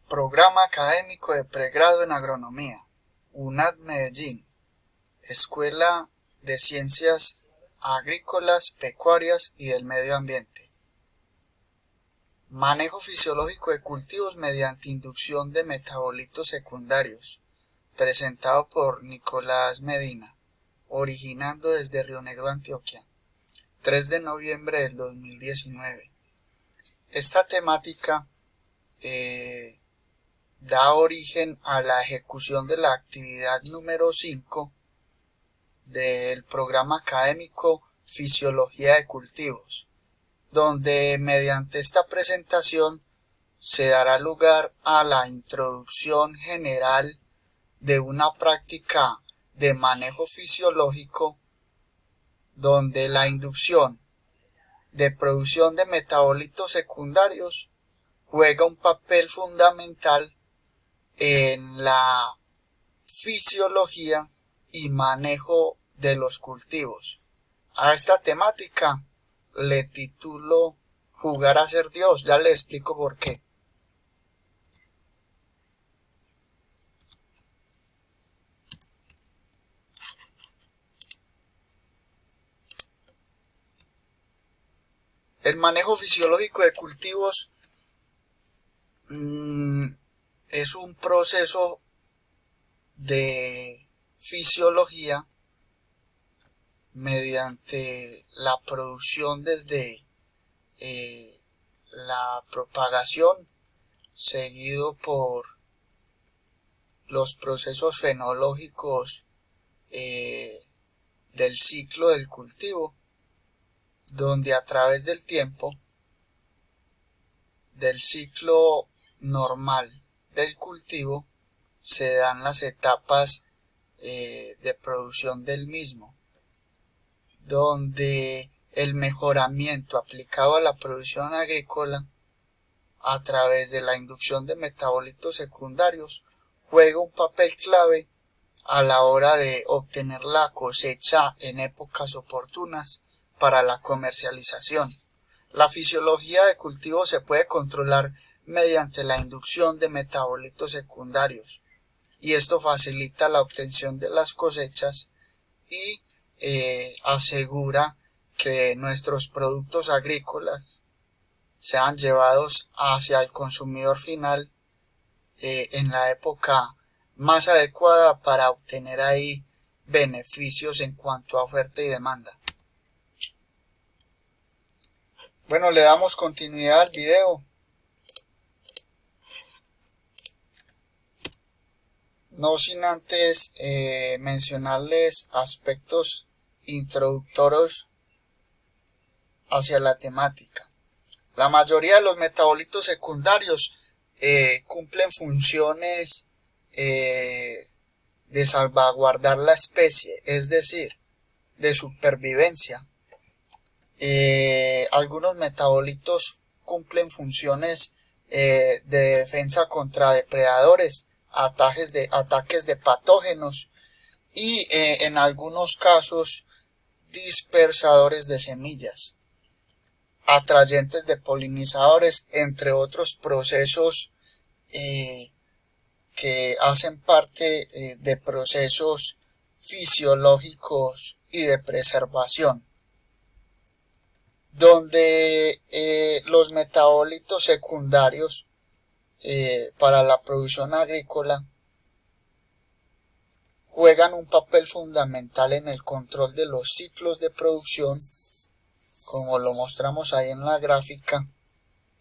Programa Académico de Pregrado en Agronomía, UNAD Medellín, Escuela de Ciencias Agrícolas, Pecuarias y del Medio Ambiente. Manejo fisiológico de cultivos mediante inducción de metabolitos secundarios, presentado por Nicolás Medina, originando desde Río Negro, Antioquia, 3 de noviembre del 2019. Esta temática da origen a la ejecución de la actividad número 5 del programa académico Fisiología de Cultivos, donde mediante esta presentación se dará lugar a la introducción general de una práctica de manejo fisiológico donde la inducción de producción de metabolitos secundarios juega un papel fundamental en la fisiología y manejo de los cultivos. A esta temática le titulo Jugar a ser Dios, ya le explico por qué. El manejo fisiológico de cultivos es un proceso de fisiología mediante la producción desde la propagación, seguido por los procesos fenológicos del ciclo del cultivo, donde a través del tiempo del ciclo normal del cultivo se dan las etapas de producción del mismo, donde el mejoramiento aplicado a la producción agrícola a través de la inducción de metabolitos secundarios juega un papel clave a la hora de obtener la cosecha en épocas oportunas para la comercialización. La fisiología de cultivo se puede controlar mediante la inducción de metabolitos secundarios, y esto facilita la obtención de las cosechas y asegura que nuestros productos agrícolas sean llevados hacia el consumidor final en la época más adecuada para obtener ahí beneficios en cuanto a oferta y demanda. Bueno, le damos continuidad al video. No sin antes mencionarles aspectos introductorios hacia la temática. La mayoría de los metabolitos secundarios cumplen funciones de salvaguardar la especie, es decir, de supervivencia. Algunos metabolitos cumplen funciones de defensa contra depredadores, ataques de patógenos y en algunos casos dispersadores de semillas, atrayentes de polinizadores, entre otros procesos que hacen parte de procesos fisiológicos y de preservación, donde los metabolitos secundarios para la producción agrícola juegan un papel fundamental en el control de los ciclos de producción, como lo mostramos ahí en la gráfica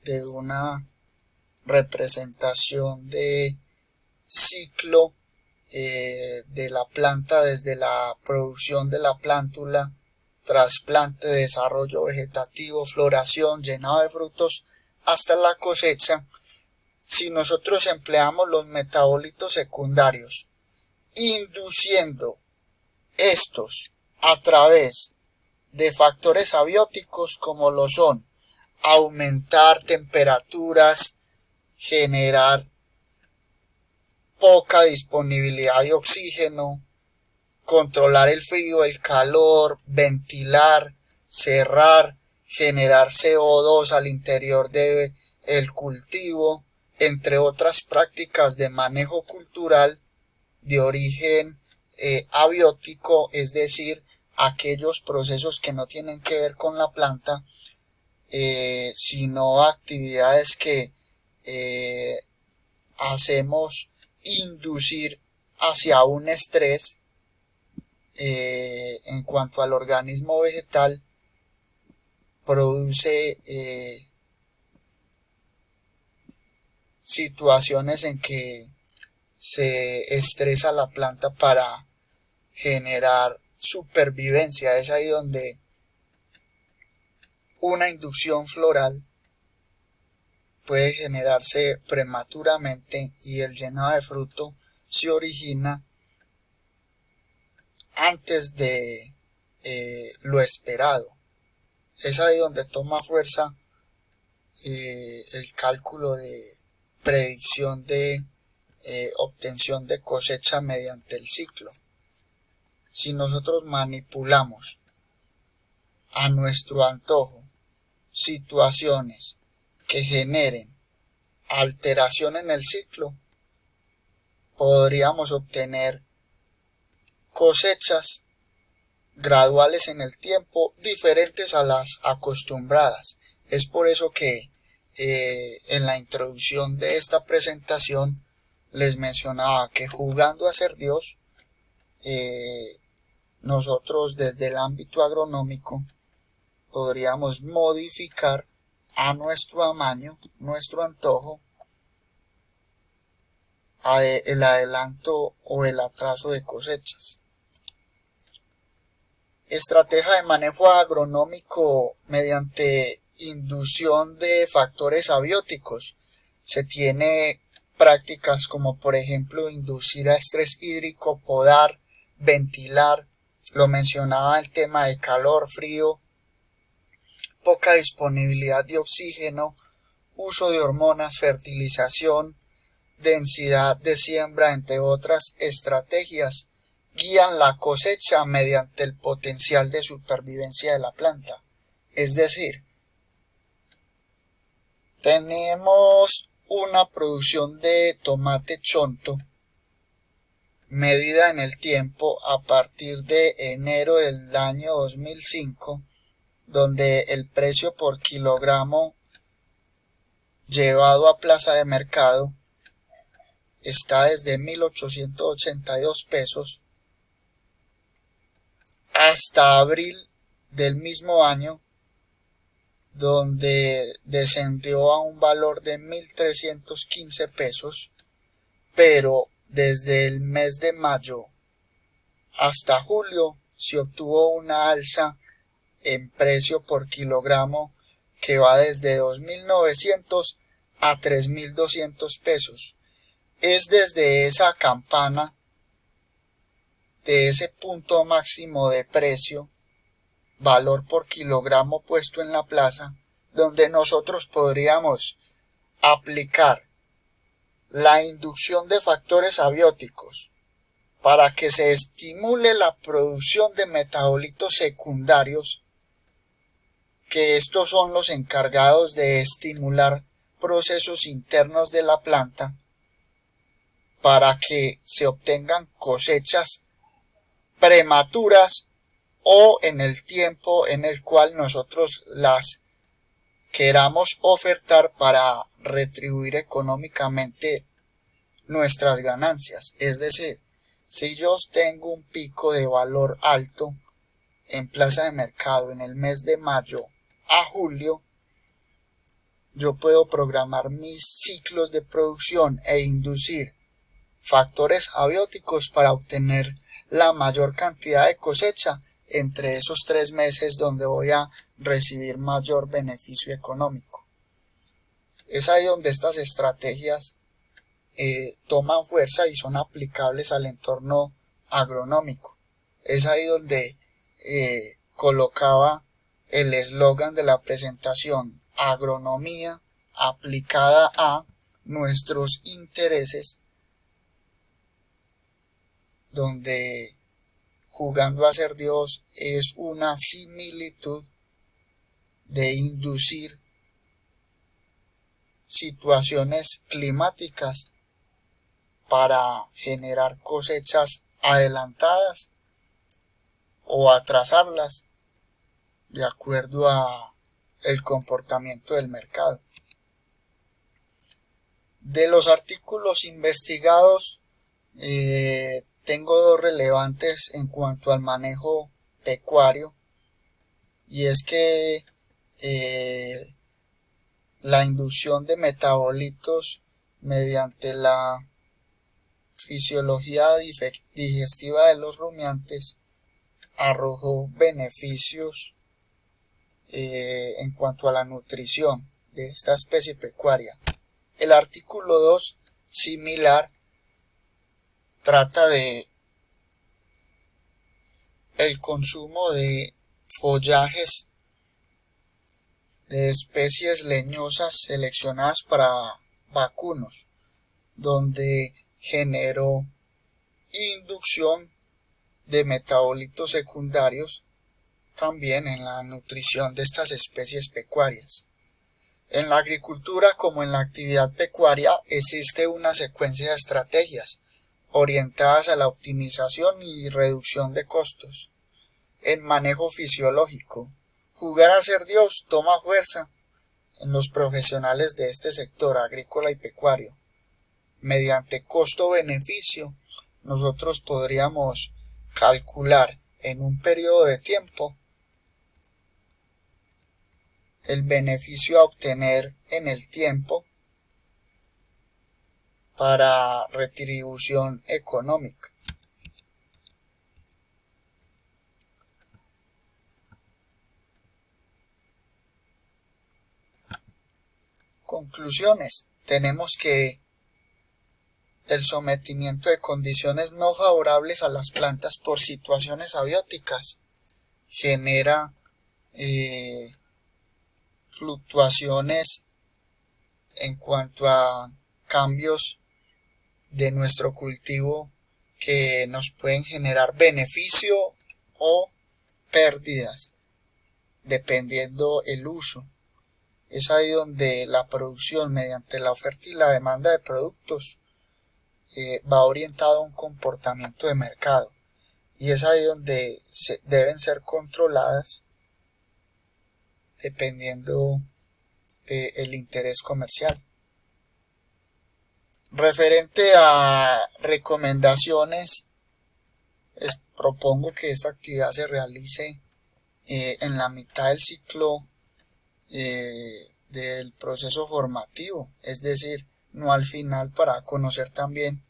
de una representación de ciclo de la planta desde la producción de la plántula, trasplante, desarrollo vegetativo, floración, llenado de frutos hasta la cosecha. Si nosotros empleamos los metabolitos secundarios, induciendo estos a través de factores abióticos como lo son aumentar temperaturas, generar poca disponibilidad de oxígeno, controlar el frío, el calor, ventilar, cerrar, generar CO2 al interior del cultivo, entre otras prácticas de manejo cultural de origen abiótico, es decir, aquellos procesos que no tienen que ver con la planta, sino actividades que hacemos inducir hacia un estrés en cuanto al organismo vegetal, produce situaciones en que se estresa la planta para generar supervivencia. Es ahí donde una inducción floral puede generarse prematuramente y el llenado de fruto se origina antes de lo esperado. Es ahí donde toma fuerza el cálculo de predicción de obtención de cosecha mediante el ciclo. Si nosotros manipulamos a nuestro antojo situaciones que generen alteración en el ciclo, podríamos obtener cosechas graduales en el tiempo diferentes a las acostumbradas. Es por eso que en la introducción de esta presentación les mencionaba que jugando a ser Dios, nosotros desde el ámbito agronómico podríamos modificar a nuestro amaño, nuestro antojo, el adelanto o el atraso de cosechas. Estrategia de manejo agronómico mediante inducción de factores abióticos. Se tiene prácticas como por ejemplo inducir a estrés hídrico, podar, ventilar, lo mencionaba el tema de calor, frío, poca disponibilidad de oxígeno, uso de hormonas, fertilización, densidad de siembra, entre otras estrategias, guían la cosecha mediante el potencial de supervivencia de la planta. Es decir, tenemos una producción de tomate chonto medida en el tiempo a partir de enero del año 2005, donde el precio por kilogramo llevado a plaza de mercado está desde 1.882 pesos hasta abril del mismo año, donde descendió a un valor de 1.315 pesos, pero desde el mes de mayo hasta julio se obtuvo una alza en precio por kilogramo que va desde 2.900 a 3.200 pesos. Es desde esa campana, de ese punto máximo de precio, valor por kilogramo puesto en la plaza, donde nosotros podríamos aplicar la inducción de factores abióticos para que se estimule la producción de metabolitos secundarios, que estos son los encargados de estimular procesos internos de la planta para que se obtengan cosechas prematuras o en el tiempo en el cual nosotros las queramos ofertar para retribuir económicamente nuestras ganancias. Es decir, si yo tengo un pico de valor alto en plaza de mercado en el mes de mayo a julio, yo puedo programar mis ciclos de producción e inducir factores abióticos para obtener la mayor cantidad de cosecha entre esos 3 meses donde voy a recibir mayor beneficio económico. Es ahí donde estas estrategias toman fuerza y son aplicables al entorno agronómico. Es ahí donde colocaba el eslogan de la presentación: agronomía aplicada a nuestros intereses, donde jugando a ser Dios es una similitud de inducir situaciones climáticas para generar cosechas adelantadas o atrasarlas de acuerdo a el comportamiento del mercado. De los artículos investigados, tengo dos relevantes en cuanto al manejo pecuario, y es que la inducción de metabolitos mediante la fisiología digestiva de los rumiantes arrojó beneficios en cuanto a la nutrición de esta especie pecuaria. El artículo 2, similar, trata de el consumo de follajes de especies leñosas seleccionadas para vacunos, donde generó inducción de metabolitos secundarios también en la nutrición de estas especies pecuarias. En la agricultura como en la actividad pecuaria existe una secuencia de estrategias orientadas a la optimización y reducción de costos. En manejo fisiológico, jugar a ser Dios toma fuerza en los profesionales de este sector agrícola y pecuario. Mediante costo-beneficio, nosotros podríamos calcular en un periodo de tiempo el beneficio a obtener en el tiempo para retribución económica. Conclusiones. Tenemos que el sometimiento de condiciones no favorables a las plantas por situaciones abióticas genera fluctuaciones en cuanto a cambios de nuestro cultivo que nos pueden generar beneficio o pérdidas dependiendo el uso. Es ahí donde la producción mediante la oferta y la demanda de productos va orientado a un comportamiento de mercado, y es ahí donde deben ser controladas dependiendo el interés comercial. Referente a recomendaciones, propongo que esta actividad se realice en la mitad del ciclo del proceso formativo, es decir, no al final, para conocer también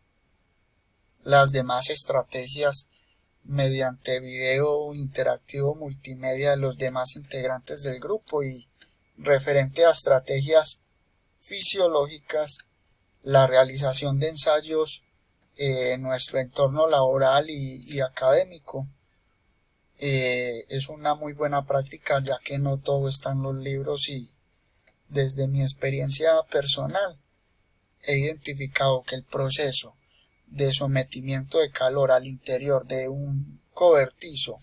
las demás estrategias mediante video interactivo multimedia de los demás integrantes del grupo. Y referente a estrategias fisiológicas, la realización de ensayos en nuestro entorno laboral y académico es una muy buena práctica, ya que no todo está en los libros, y desde mi experiencia personal he identificado que el proceso de sometimiento de calor al interior de un cobertizo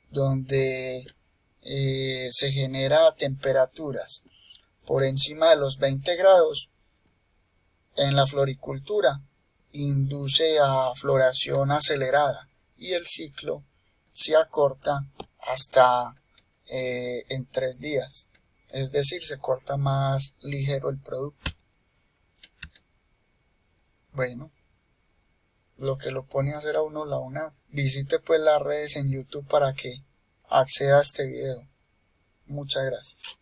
donde se genera temperaturas por encima de los 20 grados en la floricultura induce a floración acelerada, y el ciclo se acorta hasta en 3 días, es decir, se corta más ligero el producto. Bueno, lo que lo pone a hacer a uno la UNAV. Visite pues las redes en YouTube para que acceda a este video. Muchas gracias.